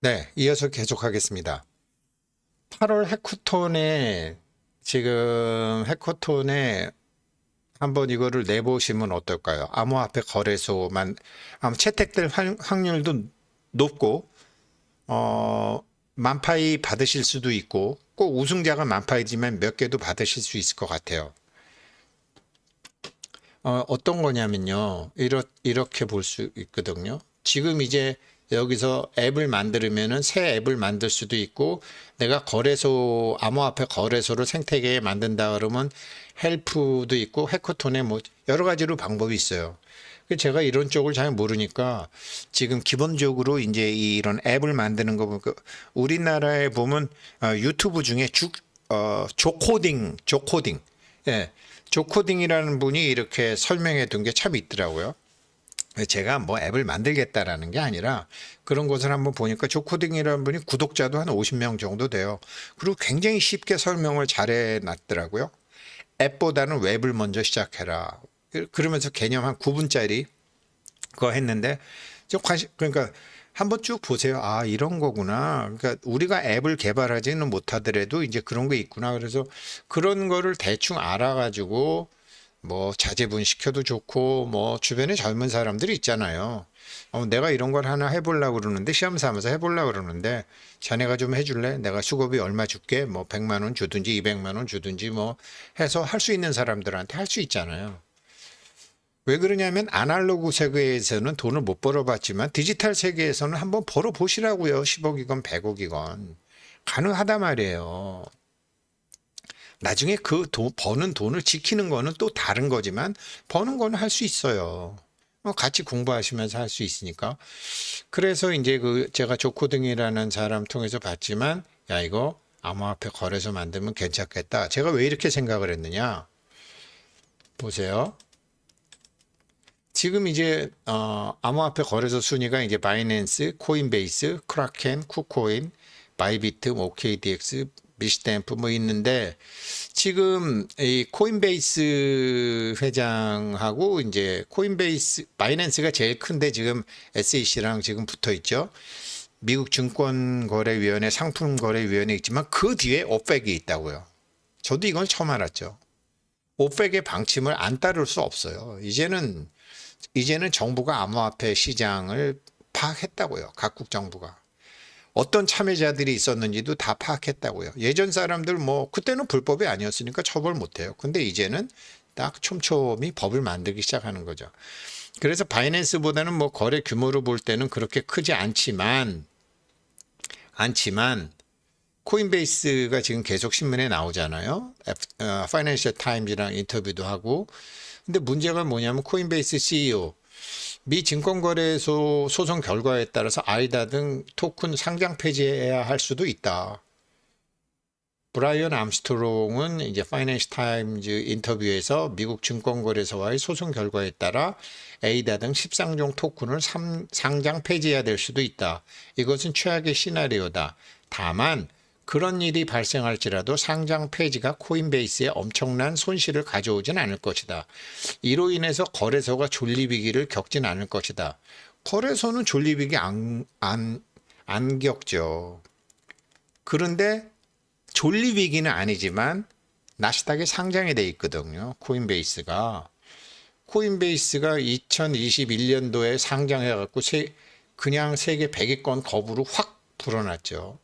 네, 이어서 계속하겠습니다. 8월 해커톤에 한번 이거를 내보시면 어떨까요? 암호화폐 거래소만 아마 채택될 확률도 높고 만파이 받으실 수도 있고 꼭 우승자가 만파이지만 몇 개도 받으실 수 있을 것 같아요. 어떤 거냐면요. 이렇게 볼 수 있거든요. 지금 이제 여기서 앱을 만들면은 새 앱을 만들 수도 있고 내가 암호화폐 거래소를 생태계에 만든다 그러면 헬프도 있고 해커톤에 뭐 여러 가지로 방법이 있어요. 제가 이런 쪽을 잘 모르니까 지금 기본적으로 이제 이런 앱을 만드는 거 보니까 우리나라에 보면 유튜브 중에 조코딩. 예. 조코딩이라는 분이 이렇게 설명해 둔 게 참 있더라고요. 제가 뭐 앱을 만들겠다라는 게 아니라 그런 것을 한번 보니까 조코딩이라는 분이 구독자도 한 50명 정도 돼요. 그리고 굉장히 쉽게 설명을 잘해 놨더라고요. 앱보다는 웹을 먼저 시작해라. 그러면서 개념 한 9분짜리 그거 했는데 그러니까 한번 쭉 보세요. 아, 이런 거구나. 그러니까 우리가 앱을 개발하지는 못하더라도 이제 그런 게 있구나. 그래서 그런 거를 대충 알아가지고 뭐 자제분 시켜도 좋고 뭐 주변에 젊은 사람들이 있잖아요. 내가 이런 걸 하나 해보려고 그러는데 시험 삼아서 해보려고 그러는데 자네가 좀 해줄래? 내가 수고비 얼마 줄게. 뭐 100만 원 주든지 200만 원 주든지 뭐 해서 할 수 있는 사람들한테 할 수 있잖아요. 왜 그러냐면 아날로그 세계에서는 돈을 못 벌어봤지만 디지털 세계에서는 한번 벌어보시라고요. 10억이건 100억이건. 가능하단 말이에요. 나중에 버는 돈을 지키는 거는 또 다른 거지만 버는 거는 할 수 있어요. 같이 공부하시면서 할 수 있으니까. 그래서 이제 제가 조코등이라는 사람 통해서 봤지만 야, 이거 암호화폐 거래소 만들면 괜찮겠다. 제가 왜 이렇게 생각을 했느냐? 보세요. 지금 이제 암호화폐 거래소 순위가 이제 바이낸스, 코인베이스, 크라켄, 쿠코인, 바이비트, OKDX, 비스탬프 뭐 있는데 지금 이 코인베이스 회장하고 이제 바이낸스가 제일 큰데 지금 SEC랑 지금 붙어 있죠. 미국 증권거래위원회, 상품거래위원회 있지만 그 뒤에 오펙이 있다고요. 저도 이건 처음 알았죠. 오펙의 방침을 안 따를 수 없어요. 이제는 정부가 암호화폐 시장을 파악했다고요. 각국 정부가. 어떤 참여자들이 있었는지도 다 파악했다고요. 예전 사람들 뭐 그때는 불법이 아니었으니까 처벌 못해요. 근데 이제는 딱 촘촘히 법을 만들기 시작하는 거죠. 그래서 바이낸스보다는 뭐 거래 규모로 볼 때는 그렇게 크지 않지만 코인베이스가 지금 계속 신문에 나오잖아요. 파이낸셜 타임즈랑 인터뷰도 하고. 근데 문제가 뭐냐면 코인베이스 CEO 미 증권거래소 소송 결과에 따라서 아이다 등 토큰 상장 폐지해야 할 수도 있다. 브라이언 암스트롱은 이제 파이낸셜 타임즈 인터뷰에서 미국 증권거래소와의 소송 결과에 따라 에이다 등 13종 토큰을 상장 폐지해야 될 수도 있다. 이것은 최악의 시나리오다. 다만 그런 일이 발생할지라도 상장 폐지가 코인베이스에 엄청난 손실을 가져오진 않을 것이다. 이로 인해서 거래소가 존립위기를 겪진 않을 것이다. 거래소는 존립위기 안 겪죠. 그런데 존립위기는 아니지만 나스닥에 상장이 돼 있거든요. 코인베이스가 2021년도에 상장해갖고 그냥 세계 100위권 거부로 확 불어났죠.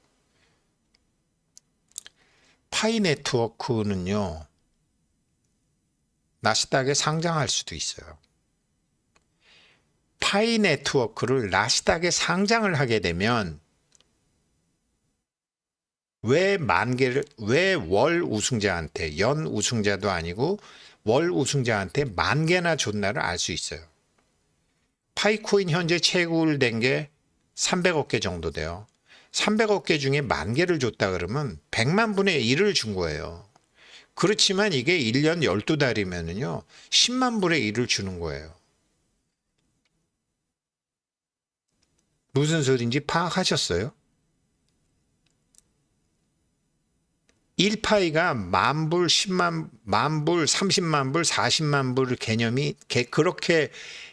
파이 네트워크는요, 나스닥에 상장할 수도 있어요. 파이 네트워크를 나스닥에 상장을 하게 되면 왜 월 우승자한테, 연 우승자도 아니고 월 우승자한테 10,000개나 줬나를 알 수 있어요. 파이코인 현재 채굴된 게 300억 개 정도 돼요. 300억 개 중에 10,000개를 줬다 그러면 100만 분의 1을 준 거예요. 그렇지만 이게 1년 12달이면은요, 10만 분의 1을 주는 거예요. 무슨 소리인지 파악하셨어요? 1파이가 만불, 10만, 만불, 30만 불, 40만 불 그렇게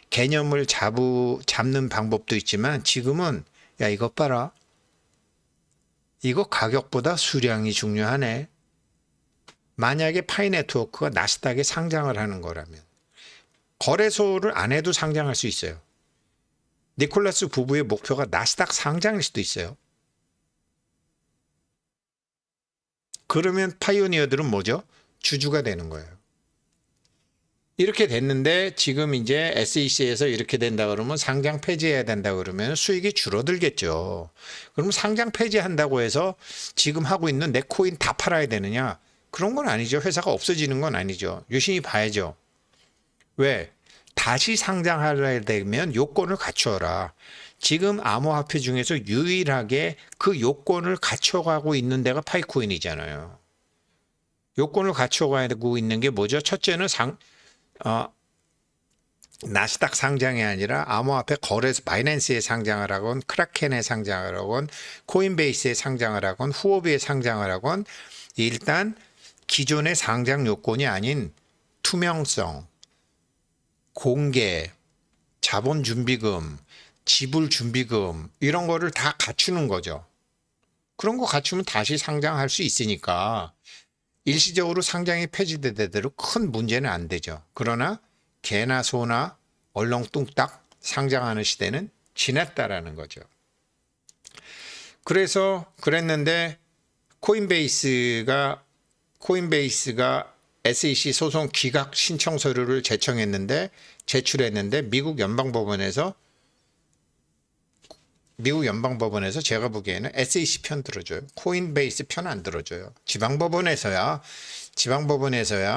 개념을 잡는 방법도 있지만 지금은 야, 이것 봐라. 이거 가격보다 수량이 중요하네. 만약에 파이네트워크가 나스닥에 상장을 하는 거라면 거래소를 안 해도 상장할 수 있어요. 니콜라스 부부의 목표가 나스닥 상장일 수도 있어요. 그러면 파이오니어들은 뭐죠? 주주가 되는 거예요. 이렇게 됐는데 지금 이제 SEC에서 이렇게 된다 그러면 상장 폐지해야 된다 그러면 수익이 줄어들겠죠. 그럼 상장 폐지한다고 해서 지금 하고 있는 내 코인 다 팔아야 되느냐? 그런 건 아니죠. 회사가 없어지는 건 아니죠. 유심히 봐야죠. 왜? 다시 상장하려 되면 요건을 갖추어라. 지금 암호화폐 중에서 유일하게 그 요건을 갖춰가고 있는 데가 파이코인이잖아요. 요건을 갖춰가고 있는 게 뭐죠? 첫째는 나스닥 상장이 아니라 암호화폐 거래소 바이낸스에 상장을 하건 크라켄에 상장을 하건 코인베이스에 상장을 하건 후오비에 상장을 하건 일단 기존의 상장 요건이 아닌 투명성, 공개, 자본 준비금, 지불 준비금 이런 거를 다 갖추는 거죠. 그런 거 갖추면 다시 상장할 수 있으니까 일시적으로 상장이 폐지되더라도 큰 문제는 안 되죠. 그러나 개나 소나 얼렁뚱딱 상장하는 시대는 지났다라는 거죠. 그래서 그랬는데 코인베이스가 SEC 소송 기각 신청 서류를 제출했는데 미국 연방법원에서 제가 보기에는 SEC 편 들어줘요. 코인베이스 편 안 들어줘요. 지방법원에서야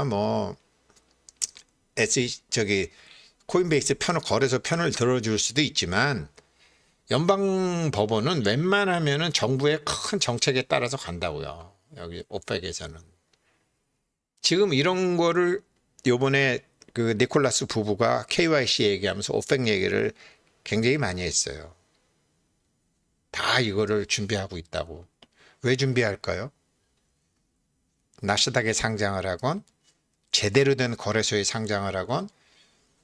뭐 코인베이스 편을 거래소 편을 들어줄 수도 있지만 연방법원은 웬만하면은 정부의 큰 정책에 따라서 간다고요. 여기 오펙에서는 지금 이런 거를 요번에 그 니콜라스 부부가 KYC 얘기하면서 오펙 얘기를 굉장히 많이 했어요. 다 이거를 준비하고 있다고. 왜 준비할까요? 나스닥에 상장을 하건 제대로 된 거래소에 상장을 하건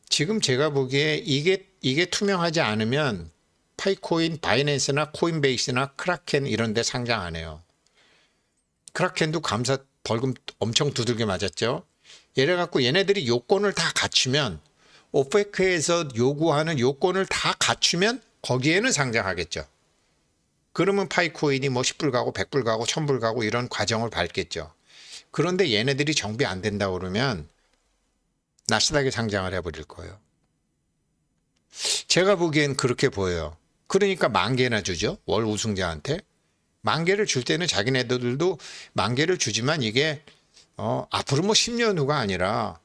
지금 제가 보기에 이게 투명하지 않으면 파이코인, 바이낸스나 코인베이스나 크라켄 이런 데 상장 안 해요. 크라켄도 감사 벌금 엄청 두들겨 맞았죠. 이래 갖고 얘네들이 요건을 다 갖추면 오페크에서 요구하는 요건을 다 갖추면 거기에는 상장하겠죠. 그러면 파이코인이 뭐 10불 가고 100불 가고 1000불 가고 이런 과정을 밟겠죠. 그런데 얘네들이 정비 안 된다 그러면 나스닥에 상장을 해버릴 거예요. 제가 보기엔 그렇게 보여요. 그러니까 10,000개나 주죠. 월 우승자한테. 10,000개를 줄 때는 자기네들도 10,000개를 주지만 이게 앞으로 뭐 10년 후가 아니라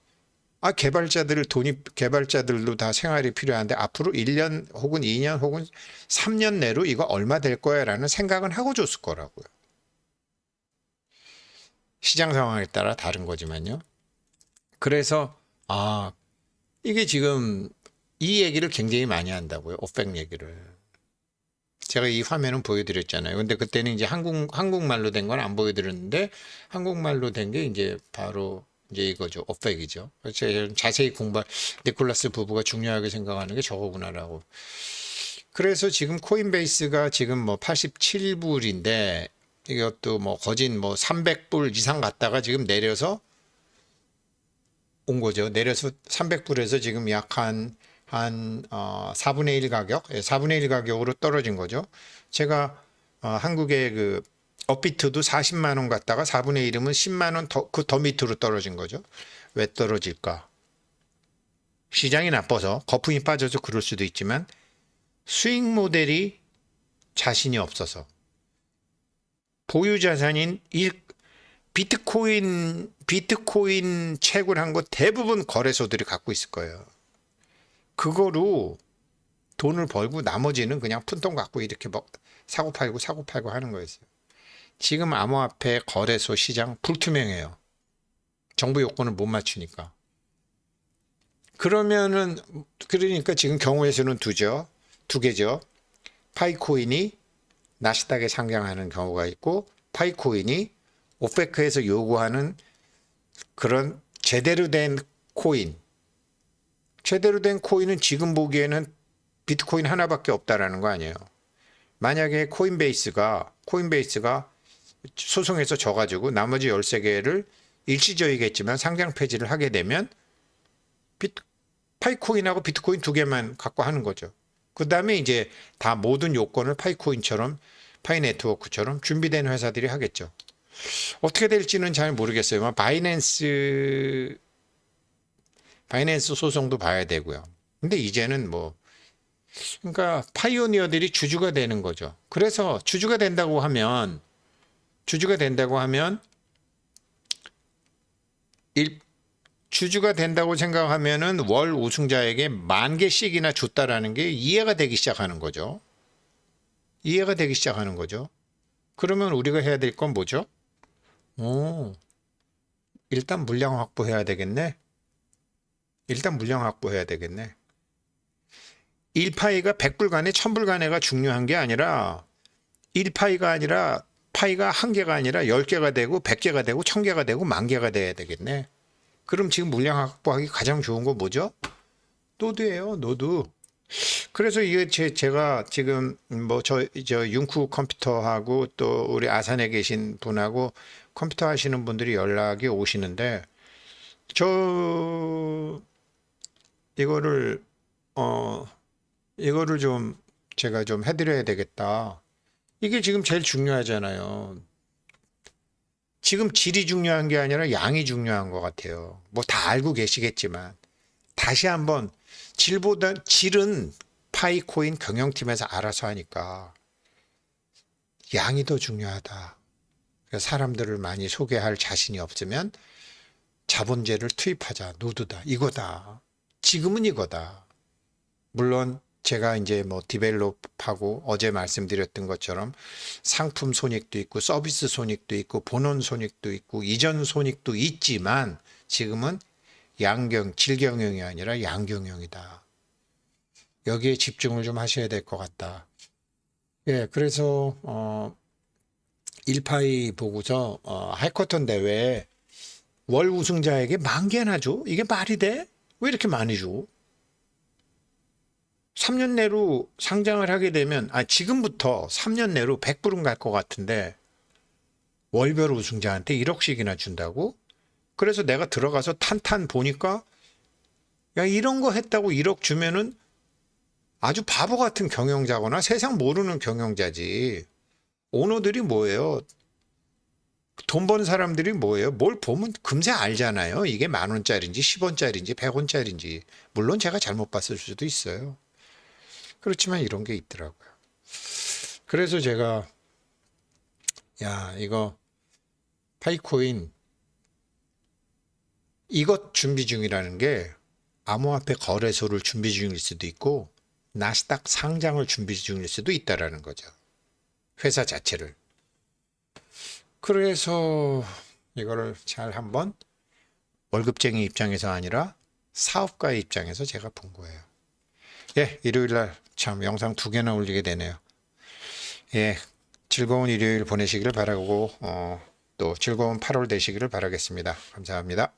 개발자들도 다 생활이 필요한데 앞으로 1년 혹은 2년 혹은 3년 내로 이거 얼마 될 거야 라는 생각은 하고 줬을 거라고요. 시장 상황에 따라 다른 거지만요. 그래서 이게 지금 이 얘기를 굉장히 많이 한다고요. 오펙 얘기를. 제가 이 화면은 보여드렸잖아요. 근데 그때는 이제 한국말로 된 건 안 보여드렸는데 한국말로 된 게 이제 바로 이제 이거죠. 오펙이죠. 제가 자세히 니콜라스 부부가 중요하게 생각하는 게 저거구나라고. 그래서 지금 코인베이스가 지금 뭐 87불인데 이것도 뭐 거진 뭐 300불 이상 갔다가 지금 내려서 온 거죠. 내려서 300불에서 지금 약 한 4분의 1 가격, 4분의 1 가격으로 떨어진 거죠. 제가 한국의 그 업비트도 40만 원 갔다가 4분의 1이면 10만 원 더 밑으로 떨어진 거죠. 왜 떨어질까? 시장이 나빠서 거품이 빠져서 그럴 수도 있지만 수익 모델이 자신이 없어서 보유 자산인 비트코인 채굴한 거 대부분 거래소들이 갖고 있을 거예요. 그거로 돈을 벌고 나머지는 그냥 푼돈 갖고 이렇게 사고 팔고 하는 거였어요. 지금 암호화폐 거래소 시장 불투명해요. 정부 요건을 못 맞추니까. 그러니까 지금 경우의 수는 두 개죠. 파이코인이 나스닥에 상장하는 경우가 있고 파이코인이 오페크에서 요구하는 그런 제대로 된 코인은 지금 보기에는 비트코인 하나밖에 없다라는 거 아니에요. 만약에 코인베이스가 소송에서 져가지고 나머지 13개를 일시적이겠지만 상장 폐지를 하게 되면 파이코인하고 비트코인 2개만 갖고 하는 거죠. 그 다음에 이제 다 모든 요건을 파이코인처럼 파이네트워크처럼 준비된 회사들이 하겠죠. 어떻게 될지는 잘 모르겠어요. 바이낸스 소송도 봐야 되고요. 근데 이제는 뭐 그러니까 파이오니어들이 주주가 되는 거죠. 그래서 주주가 된다고 하면 주주가 된다고 생각하면은 월 우승자에게 10,000개씩이나 줬다라는 게 이해가 되기 시작하는 거죠. 그러면 우리가 해야 될 건 뭐죠? 일단 물량 확보해야 되겠네. 1파이가 100불간에 1000불간에가 중요한 게 아니라 1파이가 아니라 파이가 1개가 아니라 10개가 되고 100개가 되고 1000개가 되고 10,000개가 돼야 되겠네. 그럼 지금 물량 확보하기 가장 좋은 거 뭐죠? 노드예요, 노드. 그래서 이게 제가 지금 뭐 저 융쿠 컴퓨터하고 또 우리 아산에 계신 분하고 컴퓨터 하시는 분들이 연락이 오시는데 저 이거를 이거를 좀 제가 좀 해드려야 되겠다. 이게 지금 제일 중요하잖아요. 지금 질이 중요한 게 아니라 양이 중요한 것 같아요. 뭐 다 알고 계시겠지만 다시 한번 질은 파이코인 경영팀에서 알아서 하니까 양이 더 중요하다. 사람들을 많이 소개할 자신이 없으면 자본재를 투입하자. 노드다. 이거다. 지금은 이거다. 물론 제가 이제 뭐 디벨롭하고 어제 말씀드렸던 것처럼 상품 손익도 있고 서비스 손익도 있고 본원 손익도 있고 이전 손익도 있지만 지금은 질경영이 아니라 양경영이다. 여기에 집중을 좀 하셔야 될 것 같다. 예, 그래서 1파이 보고서 해커톤 대회에 월 우승자에게 10,000개나 줘? 이게 말이 돼? 왜 이렇게 많이 줘? 3년 내로 상장을 하게 되면 지금부터 3년 내로 100불은 갈 것 같은데 월별 우승자한테 1억씩이나 준다고? 그래서 내가 들어가서 탄탄 보니까 야 이런 거 했다고 1억 주면은 아주 바보 같은 경영자거나 세상 모르는 경영자지. 오너들이 뭐예요? 돈 버는 사람들이 뭐예요? 뭘 보면 금세 알잖아요. 이게 10,000원짜리인지 10원짜리인지 100원짜리인지. 물론 제가 잘못 봤을 수도 있어요. 그렇지만 이런 게 있더라고요. 그래서 제가 이거 파이코인 이것 준비 중이라는 게 암호화폐 거래소를 준비 중일 수도 있고 나스닥 상장을 준비 중일 수도 있다라는 거죠. 회사 자체를. 그래서 이거를 잘 한번 월급쟁이 입장에서 아니라 사업가의 입장에서 제가 본 거예요. 예, 일요일날 참 영상 2개나 올리게 되네요. 예, 즐거운 일요일 보내시기를 바라고 또 즐거운 8월 되시기를 바라겠습니다. 감사합니다.